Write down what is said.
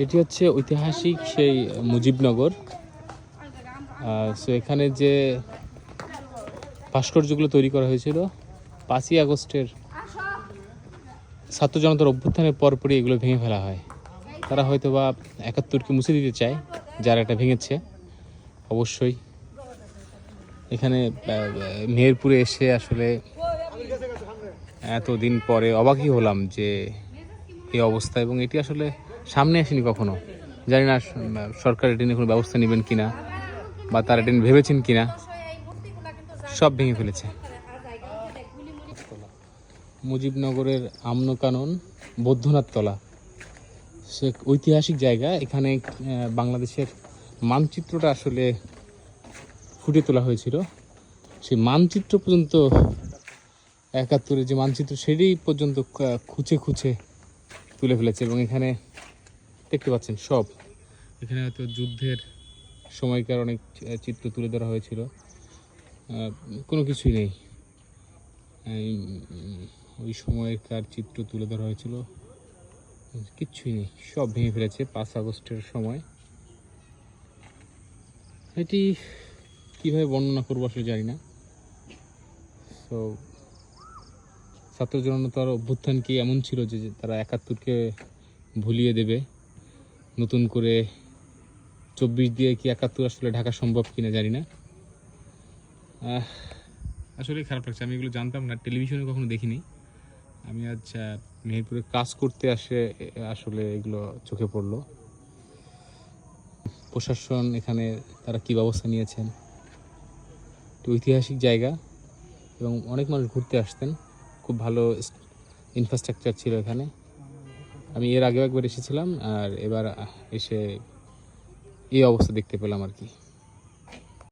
এটি হচ্ছে ঐতিহাসিক সেই মুজিবনগর। সো এখানে যে ভাস্কর্যগুলো তৈরি করা হয়েছিল 5ই আগস্টের ছাত্র জনতার অভ্যুত্থানের পরপরই এগুলো ভেঙে ফেলা হয়। তারা হয়তো বা 71কে মুছে দিতে চায়, যারা এটা ভেঙেছে। অবশ্যই এখানে মেহেরপুরে এসে আসলে এতদিন পরে অবাকই হলাম যে এই অবস্থা, এবং এটি আসলে সামনে আসেনি কখনো। জানি না সরকার এটা নিয়ে কোনো ব্যবস্থা নেবেন কিনা বা তারা এটা নিয়ে ভেবেছেন কিনা। সব ভেঙে ফেলেছে। মুজিবনগরের আমনকানন বৌদ্ধনাথ তলা, সে ঐতিহাসিক জায়গা। এখানে বাংলাদেশের মানচিত্রটা আসলে ফুটিয়ে তোলা হয়েছিল। সেই মানচিত্র পর্যন্ত 71-এর যে মানচিত্র সেটি পর্যন্ত খুঁচে খুঁচে তুলে ফেলেছে। এবং এখানে দেখতে পাচ্ছেন সব, এখানে হয়তো যুদ্ধের সময়কার অনেক চিত্র তুলে ধরা হয়েছিল। কোনো কিছুই নেই, ওই সময়কার চিত্র তুলে ধরা হয়েছিল, কিচ্ছুই নেই, সব ভেঙে ফেলেছে 5 আগস্টের সময়। এটি কীভাবে বর্ণনা করবো আসলে জানি না। তো ছাত্র জনতার অভ্যুত্থান কি এমন ছিল যে তারা 71কে ভুলিয়ে দেবে? নতুন করে 24 দিয়ে কি 71 আসলে ঢাকা সম্ভব কিনা জানি না। আসলে খারাপ লাগছে, আমি এগুলো জানতাম না, টেলিভিশনে কখনো দেখিনি। আমি আজ মেহেরপুরে কাজ করতে আসলে এগুলো চোখে পড়লো। প্রশাসন এখানে তারা কি ব্যবস্থা নিয়েছেন। ঐতিহাসিক জায়গা এবং অনেক মানুষ ঘুরতে আসতেন, খুব ভালো ইনফ্রাস্ট্রাকচার ছিল এখানে। আমি এর আগেও একবার এসেছিলাম, আর এবার এসে এই অবস্থা দেখতে পেলাম আর কি।